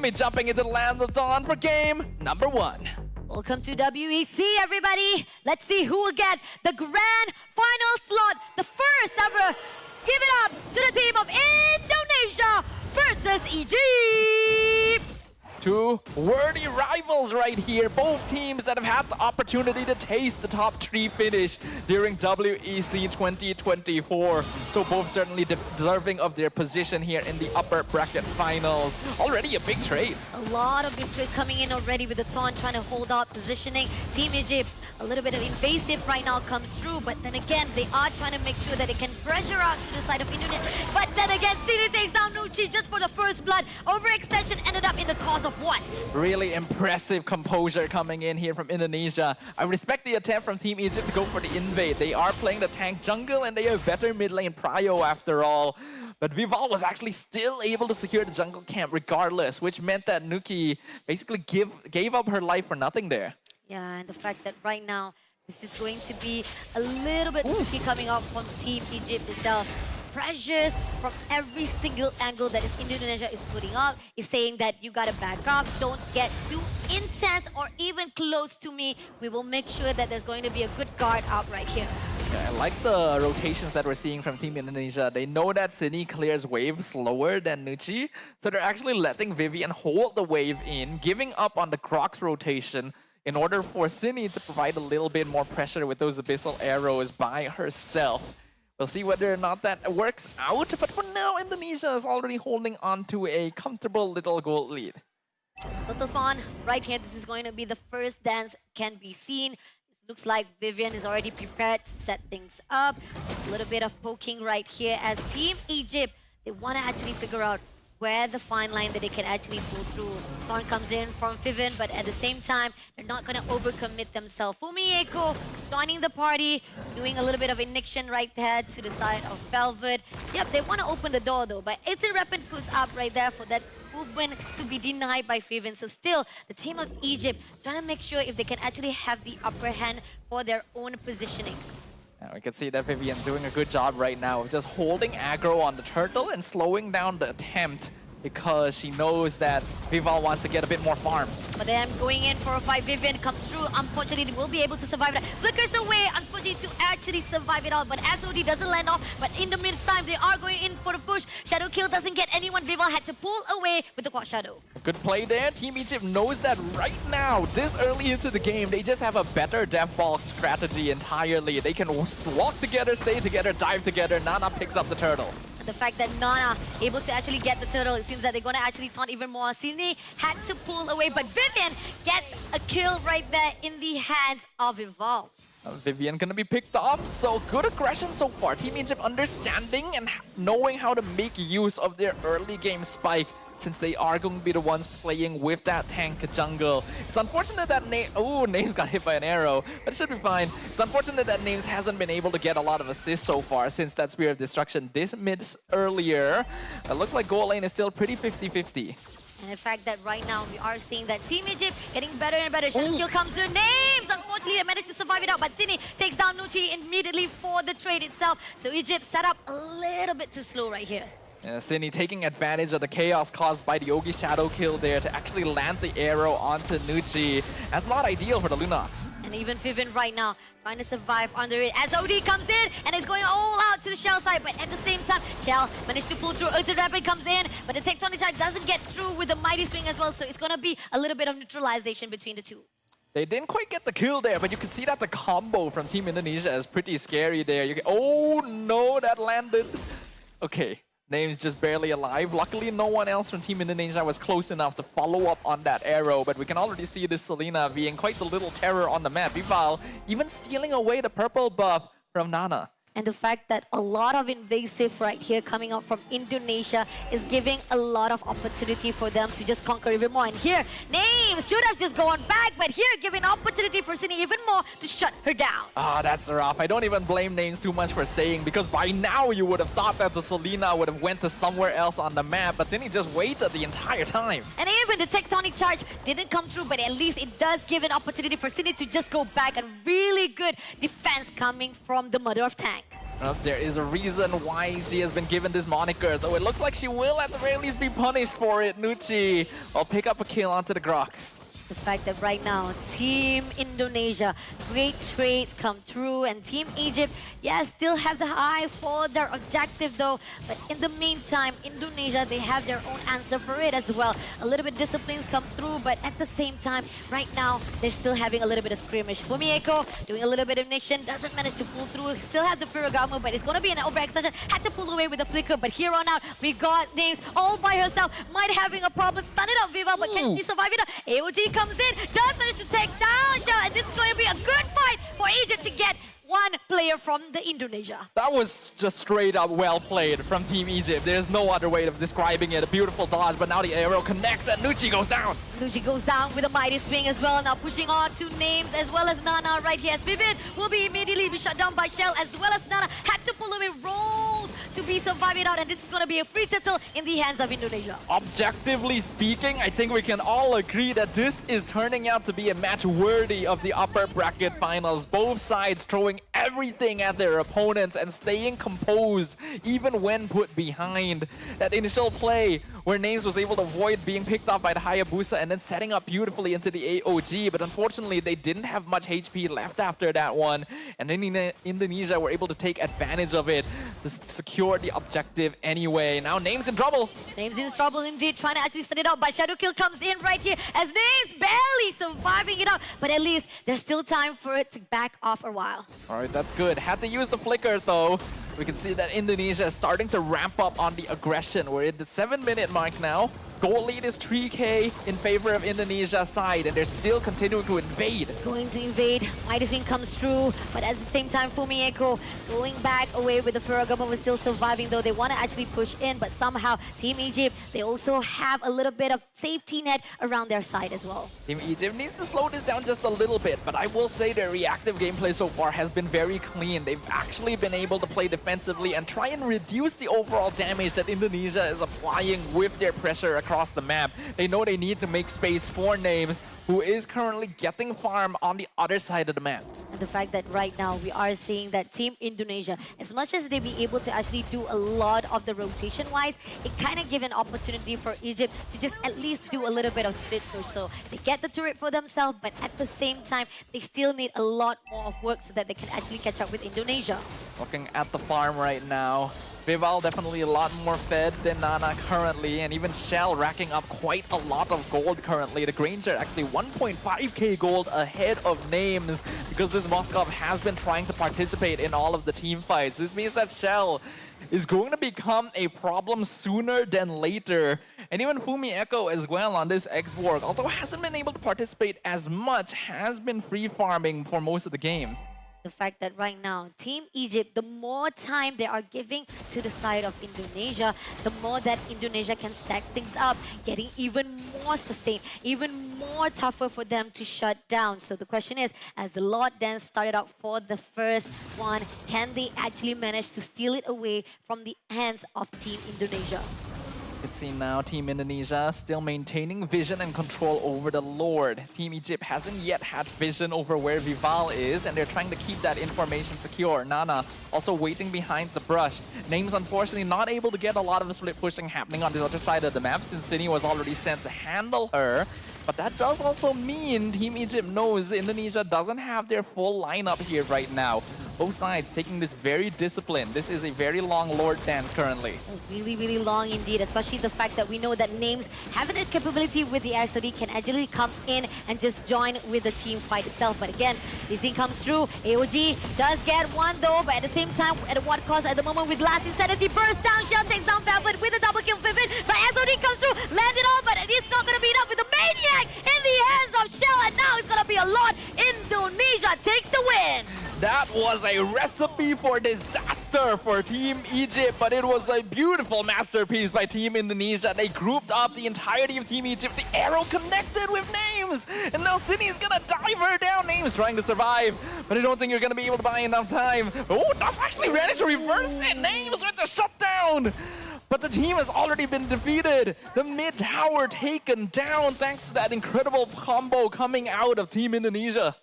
be jumping into the land of dawn for game number 1. Welcome to WEC, everybody. Let's see who will get the grand final slot, the first ever. Give it up to the team of Indonesia versus Egypt. Two worthy rivals right here. Both teams that have had the opportunity to taste the top 3 finish during WEC 2024. So both certainly deserving of their position here in the upper bracket finals. Already a big trade. A lot of victories coming in already with the Thorn trying to hold out positioning. Team Egypt, a little bit of invasive right now comes through, but then again, they are trying to make sure that they can pressure out to the side of Indonesia. But then again, Sini takes down Nuchi just for the first blood. Overextension ended up in the cause of what? Really impressive composure coming in here from Indonesia. I respect the attempt from Team Egypt to go for the invade. They are playing the tank jungle and they have better mid lane prio after all. But Vival was actually still able to secure the jungle camp regardless, which meant that Nuki basically gave up her life for nothing there. Yeah, and the fact that right now, this is going to be a little bit tricky coming out from Team Egypt itself. Pressures from every single angle that Indonesia is putting up is saying that you gotta back up, don't get too intense or even close to me. We will make sure that there's going to be a good guard out right here. Yeah, I like the rotations that we're seeing from Team Indonesia. They know that Sini clears wave slower than Nuchi, so they're actually letting Vivian hold the wave in, giving up on the Crocs rotation in order for Sini to provide a little bit more pressure with those abyssal arrows by herself. We'll see whether or not that works out, but for now, Indonesia is already holding on to a comfortable little gold lead. Total spawn, right here, this is going to be the first dance can be seen. It looks like Vivian is already prepared to set things up. A little bit of poking right here as Team Egypt, they want to actually figure out where the fine line that they can actually pull through. Thorn comes in from Vivian, but at the same time, they're not going to overcommit themselves. Fumieko joining the party, doing a little bit of ignition right there to the side of Velvet. Yep, they want to open the door though, but it's a rapid push up right there for that movement to be denied by Vivian. So still, the team of Egypt trying to make sure if they can actually have the upper hand for their own positioning. We can see that Vivian doing a good job right now of just holding aggro on the turtle and slowing down the attempt because she knows that Vival wants to get a bit more farm. But then going in for a fight, Vivian comes through. Unfortunately, will be able to survive it. Flickers away, unfortunately, to actually survive it all. But SOD doesn't land off. But in the meantime, they are going in for the push. Shadow kill doesn't get anyone. Vival had to pull away with the quad shadow. Good play there. Team Egypt knows that right now, this early into the game, they just have a better death ball strategy entirely. They can walk together, stay together, dive together. Nana picks up the turtle. The fact that Nana able to actually get the turtle, it seems that they're going to actually taunt even more. Sini had to pull away, but Vivian gets a kill right there in the hands of Evolve. Vivian gonna be picked off, so good aggression so far. Team Egypt understanding and knowing how to make use of their early game spike, since they are going to be the ones playing with that tank jungle. It's unfortunate that Names got hit by an arrow, but it should be fine. It's unfortunate that Names hasn't been able to get a lot of assists so far since that Spear of Destruction dismissed earlier. It looks like goal lane is still pretty 50-50. And the fact that right now we are seeing that Team Egypt getting better and better. Shadow kill comes through. Names! Unfortunately, they managed to survive it out, but Sini takes down Nuchi immediately for the trade itself. So Egypt set up a little bit too slow right here. Sini taking advantage of the chaos caused by the Yogi Shadow kill there to actually land the arrow onto Nuchi. That's not ideal for the Lunox. And even Vivian right now trying to survive under it as OD comes in and is going all out to the Shell side, but at the same time, Shell managed to pull through. Ultra Rapid comes in, but the Tectonic Charge doesn't get through with the Mighty Swing as well, so it's going to be a little bit of neutralization between the two. They didn't quite get the kill there, but you can see that the combo from Team Indonesia is pretty scary there. Oh no, that landed. Okay. Name's just barely alive. Luckily, no one else from Team Indonesia was close enough to follow up on that arrow, but we can already see this Selena being quite the little terror on the map. Vival even stealing away the purple buff from Nana. And the fact that a lot of invasive right here coming out from Indonesia is giving a lot of opportunity for them to just conquer even more. And here, Names should have just gone back, but here giving opportunity for Sini even more to shut her down. Ah, that's rough. I don't even blame Names too much for staying, because by now you would have thought that the Selena would have went to somewhere else on the map, but Sini just waited the entire time. And even the Tectonic Charge didn't come through, but at least it does give an opportunity for Sini to just go back, and really good defense coming from the Mother of Tank. There is a reason why she has been given this moniker, though it looks like she will at the very least be punished for it. Nucci will pick up a kill onto the Grok. The fact that right now, Team Indonesia, great trades come through, and Team Egypt, yes, still have the eye for their objective though. But in the meantime, Indonesia, they have their own answer for it as well. A little bit disciplines come through, but at the same time, right now, they're still having a little bit of skirmish. Fumieko doing a little bit of Nation, doesn't manage to pull through. Still have the Furugamu, but it's going to be an overextension. Had to pull away with the flicker, but here on out, we got Names all by herself. Might having a problem. Stun it up, Viva, but can she survive it? AOG comes in, does manage to take down Shell, and this is going to be a good fight for Egypt to get one player from the Indonesia. That was just straight up well played from Team Egypt. There's no other way of describing it. A beautiful dodge, but now the arrow connects and Nucci goes down. Nucci goes down with a mighty swing as well. Now pushing on to Names as well as Nana right here. As Vivid will be immediately shut down by Shell as well as Nana. Had to pull away, rolls to be surviving out, and this is going to be a free turtle in the hands of Indonesia. Objectively speaking, I think we can all agree that this is turning out to be a match worthy of the upper bracket finals. Both sides throwing everything at their opponents and staying composed even when put behind. That initial play where Names was able to avoid being picked off by the Hayabusa and then setting up beautifully into the AOG, but unfortunately they didn't have much HP left after that one, and then Indonesia were able to take advantage of it to secure the objective anyway. Now Names in trouble. Names in trouble indeed, trying to actually set it up, but Shadow Kill comes in right here as Names barely surviving it out, but at least there's still time for it to back off a while. Alright, that's good. Had to use the flicker though. We can see that Indonesia is starting to ramp up on the aggression. We're at the 7-minute mark now. Goal lead is 3K in favor of Indonesia's side, and they're still continuing to invade. Going to invade. Mighty Swing comes through, but at the same time, Fumieko going back away with the Furagama was still surviving, though they want to actually push in, but somehow Team Egypt, they also have a little bit of safety net around their side as well. Team Egypt needs to slow this down just a little bit, but I will say their reactive gameplay so far has been very clean. They've actually been able to play defensively and try and reduce the overall damage that Indonesia is applying with their pressure across the map. They know they need to make space for Names, who is currently getting farm on the other side of the map. And the fact that right now we are seeing that Team Indonesia, as much as they be able to actually do a lot of the rotation-wise, it kind of give an opportunity for Egypt to just at least do a little bit of split push. So they get the turret for themselves, but at the same time, they still need a lot more of work so that they can actually catch up with Indonesia. Looking at the farm right now, Vival definitely a lot more fed than Nana currently, and even Shell racking up quite a lot of gold currently. The Granger actually 1.5k gold ahead of Names because this Moskov has been trying to participate in all of the team fights. This means that Shell is going to become a problem sooner than later. And even Fumieko as well on this X-Borg, although hasn't been able to participate as much, has been free farming for most of the game. The fact that right now, Team Egypt, the more time they are giving to the side of Indonesia, the more that Indonesia can stack things up, getting even more sustained, even more tougher for them to shut down. So the question is, as the Lord Dance started out for the first one, can they actually manage to steal it away from the hands of Team Indonesia? You can see now Team Indonesia still maintaining vision and control over the Lord. Team Egypt hasn't yet had vision over where Vival is, and they're trying to keep that information secure. Nana also waiting behind the brush. Names unfortunately not able to get a lot of the split pushing happening on the other side of the map since Sini was already sent to handle her. But that does also mean Team Egypt knows Indonesia doesn't have their full lineup here right now. Both sides taking this very disciplined. This is a very long Lord Dance currently. Really, really long indeed, especially the fact that we know that Names having a capability with the air, so they can actually come in and just join with the team fight itself. But again, this thing comes through. AOG does get one though, but at the same time, at what cost at the moment with Last Insanity burst down, Shell takes down Velvet with a double kill Vivid, but SOD comes through, landed on, but it's not going to be enough with the Maniac in the hands of Shell, and now it's going to be a lot. Indonesia takes the win. That was a recipe for disaster for Team Egypt, but it was a beautiful masterpiece by Team Indonesia. They grouped up the entirety of Team Egypt. The arrow connected with Names, and now Sydney's gonna dive her down. Names trying to survive, but I don't think you're gonna be able to buy enough time. Oh, that's actually managed to reverse it. Names with the shutdown. But the team has already been defeated. The mid tower taken down thanks to that incredible combo coming out of Team Indonesia.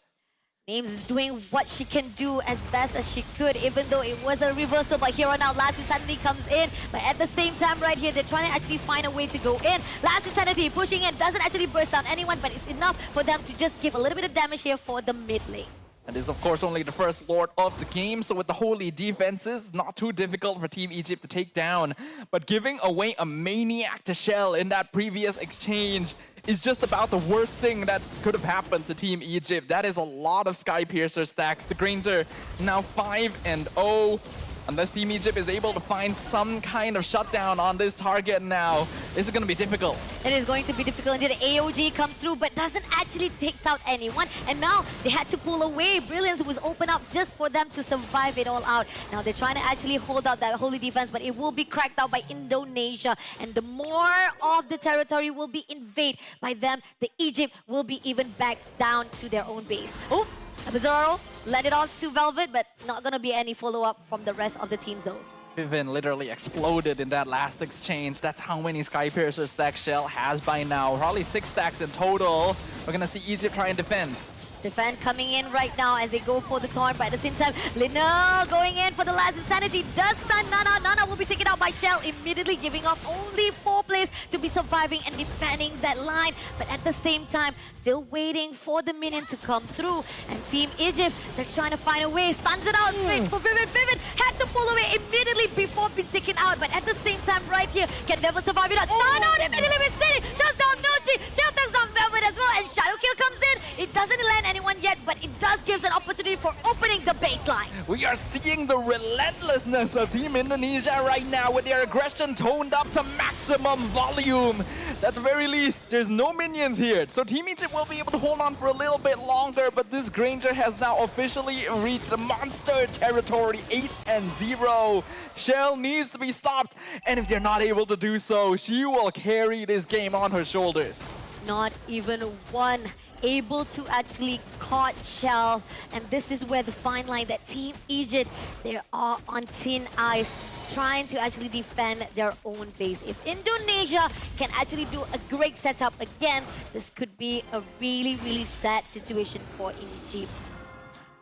Names is doing what she can do as best as she could, even though it was a reversal. But here on out, Last Insanity comes in. But at the same time, right here, they're trying to actually find a way to go in. Last Insanity pushing in, doesn't actually burst down anyone, but it's enough for them to just give a little bit of damage here for the mid lane. And this is, of course, only the first Lord of the game, so with the holy defenses, not too difficult for Team Egypt to take down. But giving away a Maniac to Shell in that previous exchange is just about the worst thing that could have happened to Team Egypt. That is a lot of Sky Piercer stacks. The Granger now 5-0. Unless Team Egypt is able to find some kind of shutdown on this target now, this is going to be difficult. It is going to be difficult until the AOG comes through, but doesn't actually take out anyone. And now they had to pull away. Brilliance was open up just for them to survive it all out. Now they're trying to actually hold out that holy defense, but it will be cracked out by Indonesia. And the more of the territory will be invaded by them, the Egypt will be even back down to their own base. Oh! Bizarro landed off to Velvet, but not going to be any follow-up from the rest of the teams though. Vivian literally exploded in that last exchange. That's how many Sky Piercer stacks Shell has by now. Probably 6 stacks in total. We're going to see Egypt try and defend. Defend coming in right now as they go for the Torn, but at the same time, Linnell going in for the Last Insanity does stun Nana. Nana will be taken out by Shell, immediately giving up only 4 plays to be surviving and defending that line. But at the same time, still waiting for the minion to come through. And Team Egypt, they're trying to find a way, stuns it out straight for Vivian. Vivian had to pull away immediately before being taken out, but at the same time, right here, can never survive it out. Stun out immediately with City, shuts down Nochi, Shell takes down Velvet as well, and Shadow Kill comes in. It doesn't land anyone yet, but it does give an opportunity for opening the baseline. We are seeing the relentlessness of Team Indonesia right now with their aggression toned up to maximum volume. At the very least, there's no minions here. So Team Egypt will be able to hold on for a little bit longer, but this Granger has now officially reached the monster territory, 8-0. Shell needs to be stopped, and if they're not able to do so, she will carry this game on her shoulders. Not even one able to actually caught Shell, and this is where the fine line that Team Egypt, they are on thin ice, trying to actually defend their own base. If Indonesia can actually do a great setup again, this could be a really, really sad situation for Egypt.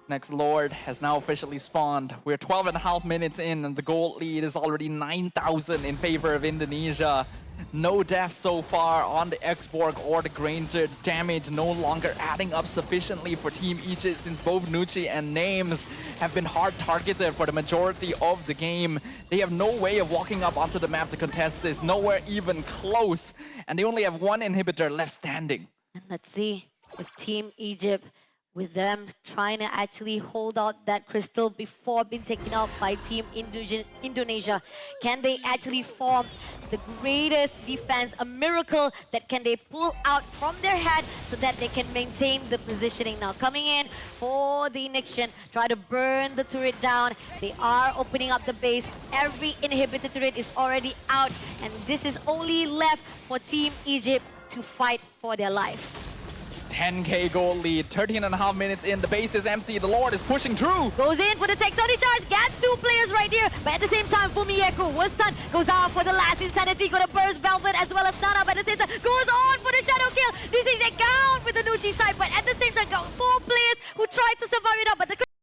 Next Lord has now officially spawned. We're 12.5 minutes in, and the gold lead is already 9,000 in favor of Indonesia. No deaths so far on the X-Borg or the Granger. Damage no longer adding up sufficiently for Team Egypt, since both Nucci and Names have been hard targeted for the majority of the game. They have no way of walking up onto the map to contest this, nowhere even close. And they only have 1 inhibitor left standing. And let's see if Team Egypt, with them trying to actually hold out that crystal before being taken out by Team Indonesia, can they actually form the greatest defense, a miracle that can they pull out from their head so that they can maintain the positioning. Now coming in for the Nixian, try to burn the turret down. They are opening up the base. Every inhibitor turret is already out, and this is only left for Team Egypt to fight for their life. 10k gold lead, 13.5 minutes in, the base is empty, the Lord is pushing through. Goes in for the Tectonic Charge, gets 2 players right here, but at the same time, Fumieku was stunned, goes out for the Last Insanity, gonna burst Velvet as well as Nana, but at the same time, goes on for the Shadow Kill. This is a count with the Nucci side, but at the same time, got 4 players who tried to survive it up, but the